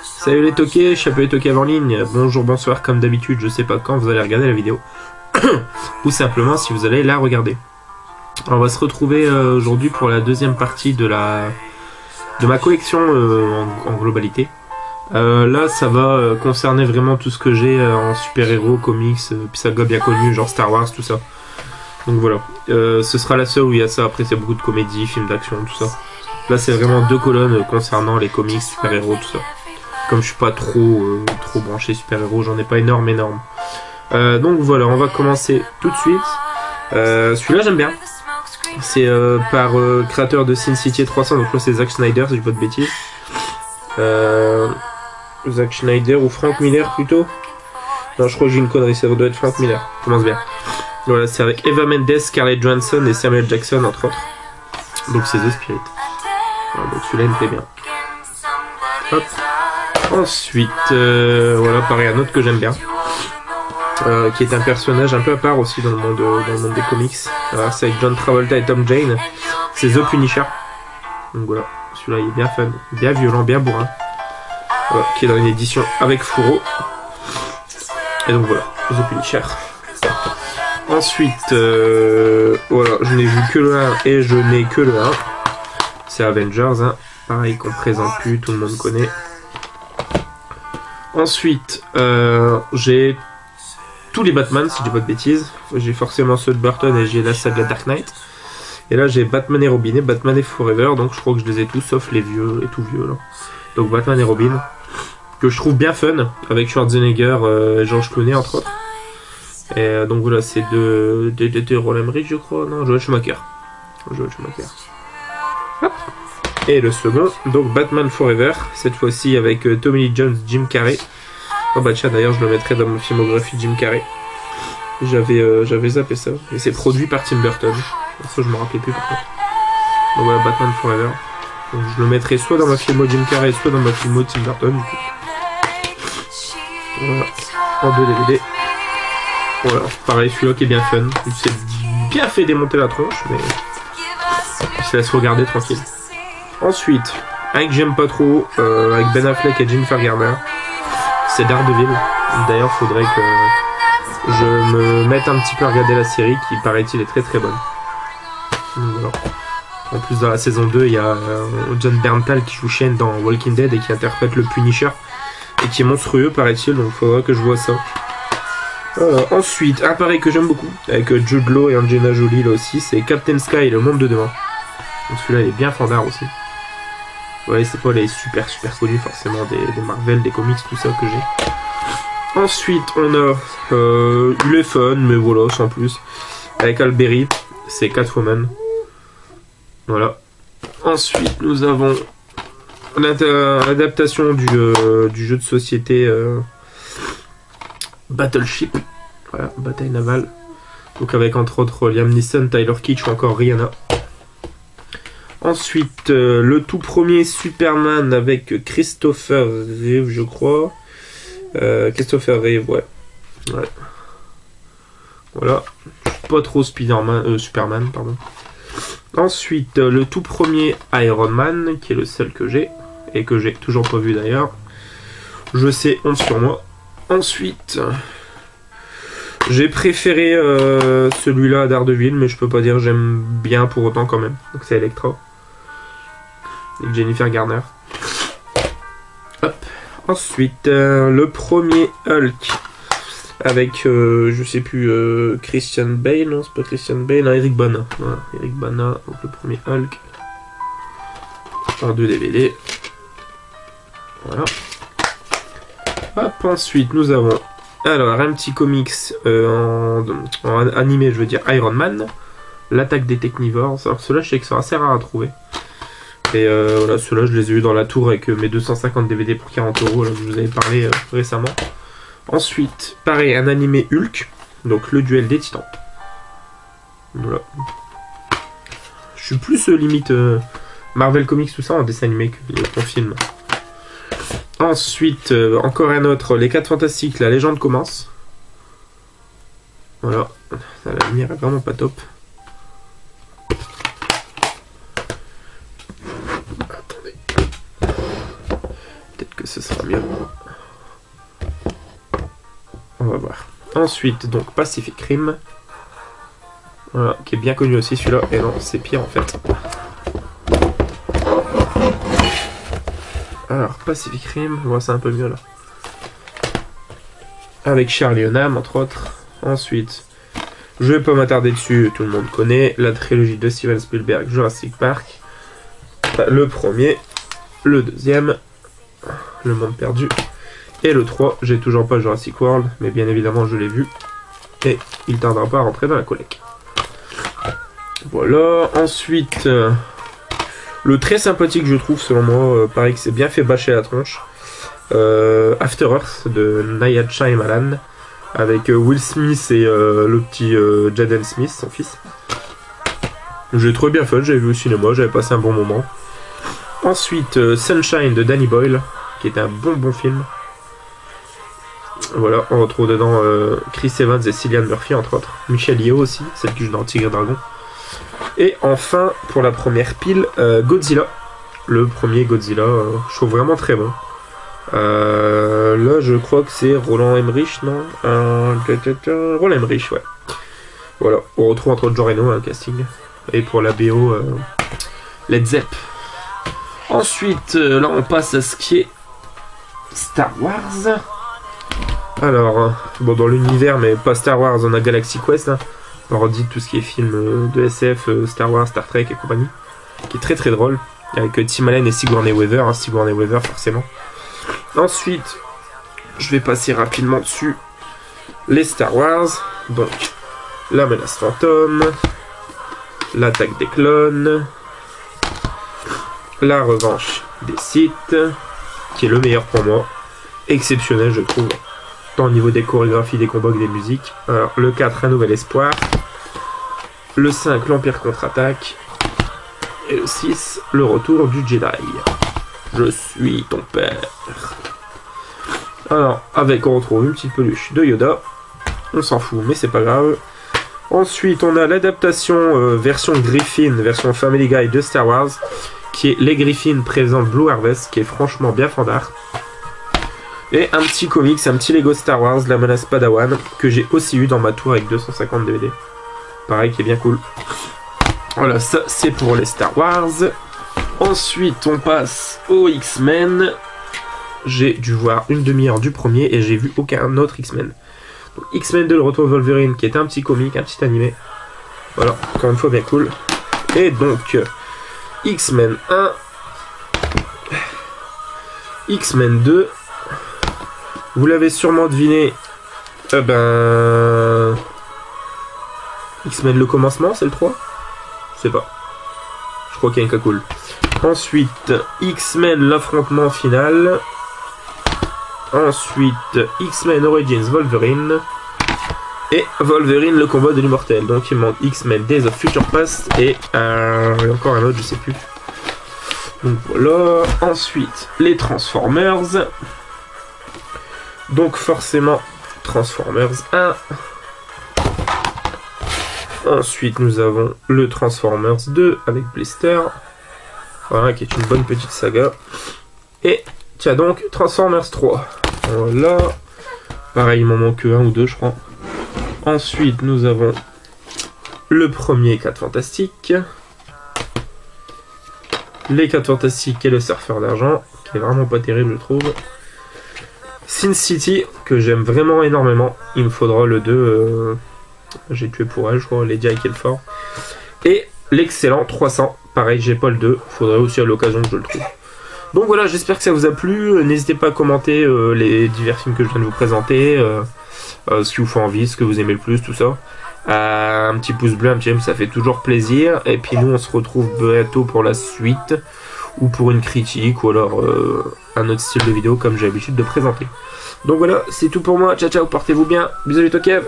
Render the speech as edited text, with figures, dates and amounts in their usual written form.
Salut les toqués, Chapeau les toqués en ligne. Bonjour, bonsoir, comme d'habitude, je sais pas quand vous allez regarder la vidéo. Ou simplement si vous allez la regarder. Alors, on va se retrouver aujourd'hui pour la deuxième partie de ma collection en globalité. Là, ça va concerner vraiment tout ce que j'ai en super-héros, comics, puis ça bien connu, genre Star Wars, tout ça. Donc voilà, ce sera la seule où il y a ça. Après, c'est beaucoup de comédies, films d'action, tout ça. Là, c'est vraiment deux colonnes concernant les comics, super-héros, tout ça. Comme je suis pas trop branché super-héros, j'en ai pas énorme. Donc voilà, on va commencer tout de suite. Celui-là, j'aime bien. C'est par créateur de Sin City 300, donc là c'est Zack Snyder, si je dis pas de bêtises. Zack Snyder ou Frank Miller plutôt. Non, je crois que j'ai une connerie, ça doit être Frank Miller. Commence bien. Voilà, c'est avec Eva Mendes, Scarlett Johansson et Samuel Jackson entre autres. Donc c'est The Spirit. Voilà, donc celui-là il me plaît bien. Hop. Ensuite, voilà, pareil, un autre que j'aime bien. Qui est un personnage un peu à part aussi dans le monde des comics. C'est avec John Travolta et Tom Jane. C'est The Punisher. Donc voilà, celui-là il est bien fun, bien violent, bien bourrin. Voilà, qui est dans une édition avec Furo. Et donc voilà, The Punisher. Ensuite, voilà, je n'ai vu que le 1 et je n'ai que le 1. C'est Avengers, hein. Pareil qu'on présente plus, tout le monde connaît. Ensuite, j'ai tous les Batman, si je dis pas de bêtises. J'ai forcément ceux de Burton et j'ai la saga Dark Knight. Et là, j'ai Batman et Robin et Batman et Forever. Donc je crois que je les ai tous, sauf les vieux, les tout vieux là. Donc Batman et Robin, que je trouve bien fun, avec Schwarzenegger et George Clooney entre autres. Et donc voilà, c'est de Roland Emmerich, je crois. Non, Joel Schumacher. Hop. Et le second, donc Batman Forever, cette fois-ci avec Tommy Lee Jones, Jim Carrey. Oh bah tiens, d'ailleurs je le mettrai dans ma filmographie Jim Carrey. J'avais zappé ça. Et c'est produit par Tim Burton. Ça je me rappelais plus par contre. Donc voilà, Batman Forever. Donc je le mettrai soit dans ma filmo Jim Carrey, soit dans ma filmo Tim Burton du coup. Voilà, en 2 DVD. Voilà, pareil, celui-là qui est bien fun. Il s'est bien fait démonter la tronche, mais il se laisse regarder tranquille. Ensuite, un que j'aime pas trop, avec Ben Affleck et Jennifer Garner, c'est Daredevil. D'ailleurs, faudrait que je me mette un petit peu à regarder la série, qui paraît-il est très très bonne. Donc, voilà. En plus, dans la saison 2, il y a John Bernthal qui joue Shane dans Walking Dead et qui interprète le Punisher, et qui est monstrueux, paraît-il, donc il faudra que je vois ça. Ensuite, un pareil que j'aime beaucoup, avec Jude Law et Angelina Jolie là aussi, c'est Captain Sky et le monde de demain. Donc celui-là il est bien fandard aussi. Ouais, c'est pas les super connus forcément des Marvel, des comics, tout ça que j'ai. Ensuite, on a il est fun, mais voilà, sans plus. Avec Alberi, c'est Catwoman. Voilà. Ensuite, nous avons l'adaptation du jeu de société Battleship. Voilà, bataille navale. Donc avec entre autres Liam Neeson, Tyler Kitsch ou encore Rihanna. Ensuite, le tout premier Superman avec Christopher Reeve, je crois. Christopher Reeve, ouais. Voilà. Pas trop Superman, pardon. Ensuite, le tout premier Iron Man, qui est le seul que j'ai. Et que j'ai toujours pas vu d'ailleurs. Je sais, honte sur moi. Ensuite, j'ai préféré celui-là à Daredevil, mais je peux pas dire j'aime bien pour autant quand même. Donc c'est Elektra. Et Jennifer Garner. Hop. Ensuite, le premier Hulk avec, je sais plus, Christian Bale, non c'est pas Christian Bale, non, Eric Bana. Voilà, Eric Bana, donc le premier Hulk. Par 2 DVD. Voilà. Hop, ensuite nous avons alors un petit comics en animé, je veux dire Iron Man, l'attaque des Technivores. Alors ceux-là je sais que c'est assez rare à trouver. Et voilà, ceux-là je les ai eu dans la tour avec mes 250 DVD pour 40 €, là, je vous avais parlé récemment. Ensuite, pareil, un animé Hulk, donc le duel des titans. Voilà. Je suis plus limite Marvel Comics, tout ça, en dessin animé que en film. Ensuite, encore un autre, les 4 Fantastiques, la légende commence. Voilà, la lumière est vraiment pas top. Attendez. que ce sera mieux. On va voir. Ensuite, donc Pacific Rim. Voilà, qui est bien connu aussi celui-là. Et non, c'est pire en fait. Alors, Pacific Rim, voilà, c'est un peu mieux là. Avec Charlie Hunnam, entre autres. Ensuite, je vais pas m'attarder dessus, tout le monde connaît. La trilogie de Steven Spielberg, Jurassic Park. Le premier, le deuxième, Le Monde Perdu. Et le 3, j'ai toujours pas Jurassic World, mais bien évidemment je l'ai vu. Et il tardera pas à rentrer dans la collecte. Voilà, ensuite, le très sympathique je trouve selon moi, pareil que c'est bien fait bâcher la tronche. After Earth de Night Shyamalan. Avec Will Smith et le petit Jaden Smith, son fils. J'ai trouvé bien fun, j'avais vu au cinéma, j'avais passé un bon moment. Ensuite, Sunshine de Danny Boyle, qui était un bon film. Voilà, on retrouve dedans Chris Evans et Cillian Murphy, entre autres. Michelle Yeoh aussi, celle qui joue dans Tigre et Dragon. Et enfin, pour la première pile, Godzilla. Le premier Godzilla, je trouve vraiment très bon. Là, je crois que c'est Roland Emmerich, non Roland Emmerich, ouais. Voilà, on retrouve entre autres Jean Reno, un casting. Et pour la BO, Led Zepp. Ensuite, là, on passe à ce qui est Star Wars. Alors, bon, dans l'univers, mais pas Star Wars, on a Galaxy Quest. Hein. On dit tout ce qui est film de SF, Star Wars, Star Trek et compagnie. Qui est très drôle. Avec Tim Allen et Sigourney Weaver. Hein, Sigourney Weaver, forcément. Ensuite, je vais passer rapidement dessus les Star Wars. Donc, la menace fantôme, l'attaque des clones, la revanche des Sith, qui est le meilleur pour moi. Exceptionnel, je trouve, tant au niveau des chorégraphies, des combats que des musiques. Alors, le 4, un nouvel espoir. Le 5, l'Empire contre-attaque. Et le 6, le retour du Jedi. Je suis ton père. Alors, avec, on retrouve une petite peluche de Yoda. On s'en fout, mais c'est pas grave. Ensuite, on a l'adaptation version Griffin, version Family Guy de Star Wars, qui est Les Griffins présentent Blue Harvest, qui est franchement bien fandard. Et un petit comics, un petit Lego Star Wars, La Menace Padawan, que j'ai aussi eu dans ma tour avec 250 DVD. Pareil, qui est bien cool. Voilà, ça c'est pour les Star Wars. Ensuite, on passe aux X-Men. J'ai dû voir une demi-heure du premier et j'ai vu aucun autre X-Men. Donc, X-Men 2, le retour de Wolverine, qui est un petit comic, un petit animé. Voilà, encore une fois bien cool. Et donc, X-Men 1, X-Men 2. Vous l'avez sûrement deviné. X-Men le commencement, c'est le 3 ? Je sais pas. Je crois qu'il y a un cas cool. Ensuite, X-Men l'affrontement final. Ensuite, X-Men Origins Wolverine. Et Wolverine le combat de l'immortel. Donc il manque X-Men Days of Future Past. Et encore un autre, je sais plus. Donc voilà. Ensuite, les Transformers. Donc forcément, Transformers 1. Ensuite, nous avons le Transformers 2 avec Blister. Voilà, qui est une bonne petite saga. Et tiens donc, Transformers 3. Voilà. Pareil, il m'en manque un ou deux, je crois. Ensuite, nous avons le premier 4 Fantastiques. Les 4 Fantastiques et le Surfeur d'Argent, qui est vraiment pas terrible, je trouve. Sin City, que j'aime vraiment énormément. Il me faudra le 2. J'ai tué pour elle, je crois, Lady Ikelfort. Et l'excellent 300. Pareil, j'ai pas le 2. Faudrait aussi à l'occasion que je le trouve. Donc voilà, j'espère que ça vous a plu. N'hésitez pas à commenter les divers films que je viens de vous présenter. Ce qui vous fait envie, ce que vous aimez le plus, tout ça. Un petit pouce bleu, un petit j'aime, ça fait toujours plaisir. Et puis nous, on se retrouve bientôt pour la suite. Ou pour une critique, ou alors un autre style de vidéo comme j'ai l'habitude de présenter. Donc voilà, c'est tout pour moi. Ciao, ciao, portez-vous bien. Bisous les Tokev.